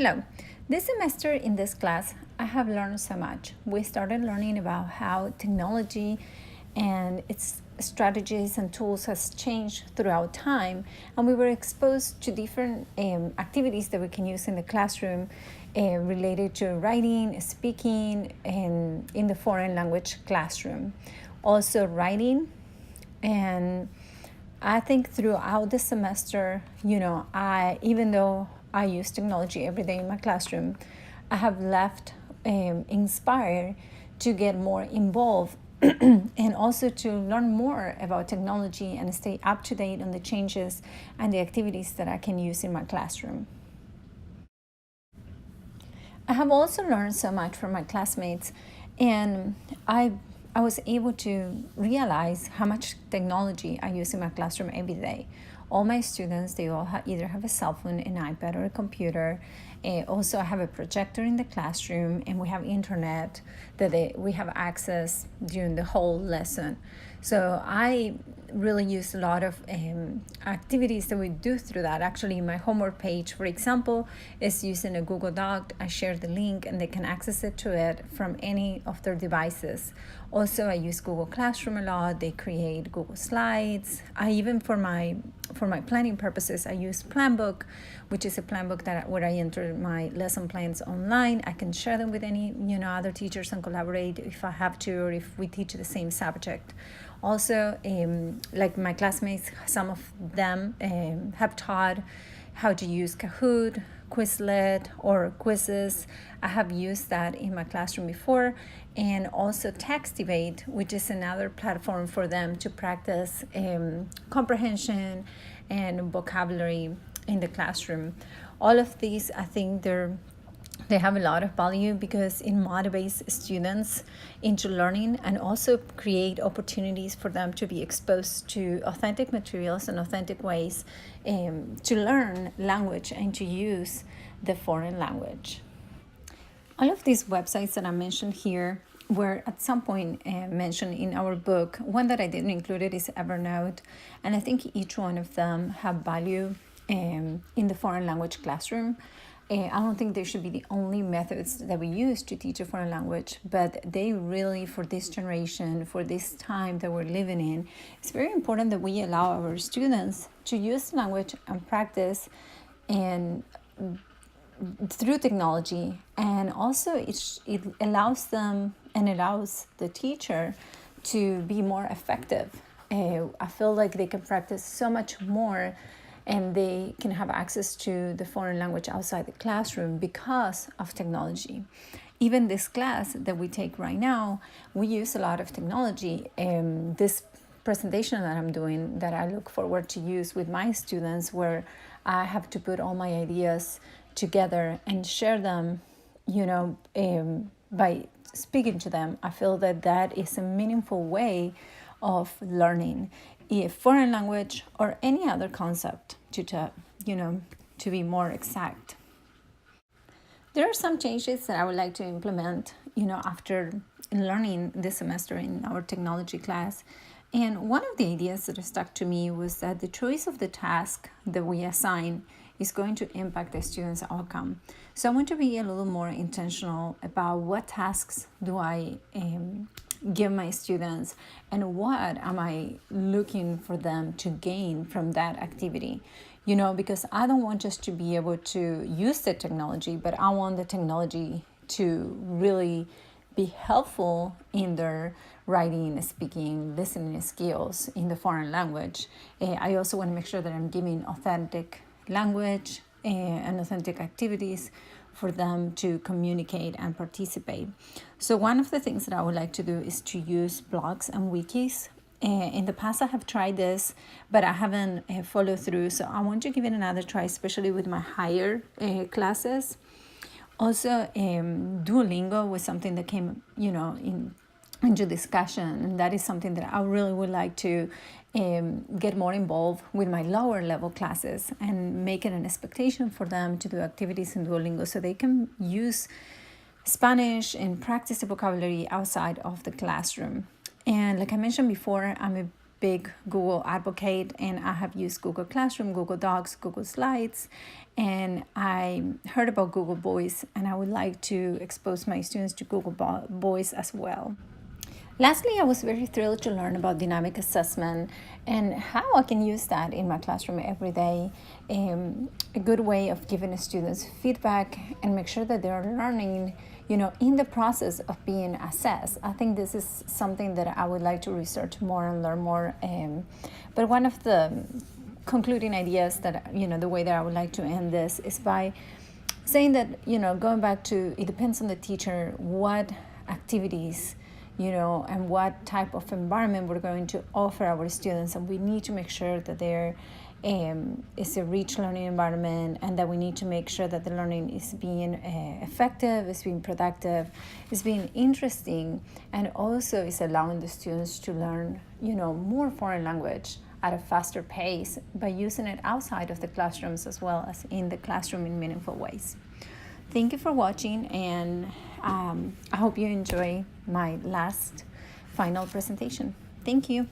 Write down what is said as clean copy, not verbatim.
Hello. This semester in this class, I have learned so much. We started learning about how technology and its strategies and tools has changed throughout time, and we were exposed to different activities that we can use in the classroom related to writing, speaking, and in the foreign language classroom. Also writing, and I think throughout the semester, even though I use technology every day in my classroom, I have left inspired to get more involved and also to learn more about technology and stay up to date on the changes and the activities that I can use in my classroom. I have also learned so much from my classmates, and I was able to realize how much technology I use in my classroom every day. All my students, they all either have a cell phone, an iPad, or a computer. Also, I have a projector in the classroom, and we have internet that we have access during the whole lesson. So I really use a lot of activities that we do through that. Actually, my homework page, for example, is using a Google Doc. I share the link, and they can access it from any of their devices. Also, I use Google Classroom a lot. They create Google Slides. I even for my planning purposes, I use Planbook, which is a plan book where I enter my lesson plans online. I can share them with any other teachers and collaborate if I have to, or if we teach the same subject. Also, like my classmates, some of them have taught how to use Kahoot, Quizlet, or quizzes. I have used that in my classroom before, and also Text Debate, which is another platform for them to practice comprehension and vocabulary in the classroom. All of these, I think they have a lot of value because it motivates students into learning and also create opportunities for them to be exposed to authentic materials and authentic ways to learn language and to use the foreign language. All of these websites that I mentioned here were at some point mentioned in our book. One that I didn't include is Evernote, and I think each one of them have value in the foreign language classroom. I don't think they should be the only methods that we use to teach a foreign language, but they really, for this generation, for this time that we're living in, it's very important that we allow our students to use language and practice and through technology, and also it allows them and allows the teacher to be more effective. I feel like they can practice so much more, and they can have access to the foreign language outside the classroom because of technology. Even this class that we take right now, we use a lot of technology. This presentation that I'm doing, that I look forward to use with my students, where I have to put all my ideas together and share them, by speaking to them. I feel that is a meaningful way of learning a foreign language or any other concept to be more exact. There are some changes that I would like to implement, after learning this semester in our technology class. And one of the ideas that stuck to me was that the choice of the task that we assign is going to impact the student's outcome. So I want to be a little more intentional about what tasks do I give my students and what am I looking for them to gain from that activity. Because I don't want just to be able to use the technology, but I want the technology to really be helpful in their writing, speaking, listening skills in the foreign language. I also want to make sure that I'm giving authentic language and authentic activities for them to communicate and participate. So one of the things that I would like to do is to use blogs and wikis. In the past, I have tried this, but I haven't followed through. So I want to give it another try, especially with my higher classes. Also, Duolingo was something that came, into discussion, and that is something that I really would like to get more involved with my lower level classes and make it an expectation for them to do activities in Duolingo so they can use Spanish and practice the vocabulary outside of the classroom. And like I mentioned before, I'm a big Google advocate, and I have used Google Classroom, Google Docs, Google Slides, and I heard about Google Voice, and I would like to expose my students to Google Voice as well. Lastly, I was very thrilled to learn about dynamic assessment and how I can use that in my classroom every day. A good way of giving students feedback and make sure that they're learning, in the process of being assessed. I think this is something that I would like to research more and learn more. But one of the concluding ideas that, the way that I would like to end this is by saying that, going back to, it depends on the teacher, what activities and what type of environment we're going to offer our students. And we need to make sure that there is a rich learning environment, and that we need to make sure that the learning is being effective, is being productive, is being interesting, and also is allowing the students to learn, more foreign language at a faster pace by using it outside of the classrooms as well as in the classroom in meaningful ways. Thank you for watching, and I hope you enjoy my last final presentation. Thank you.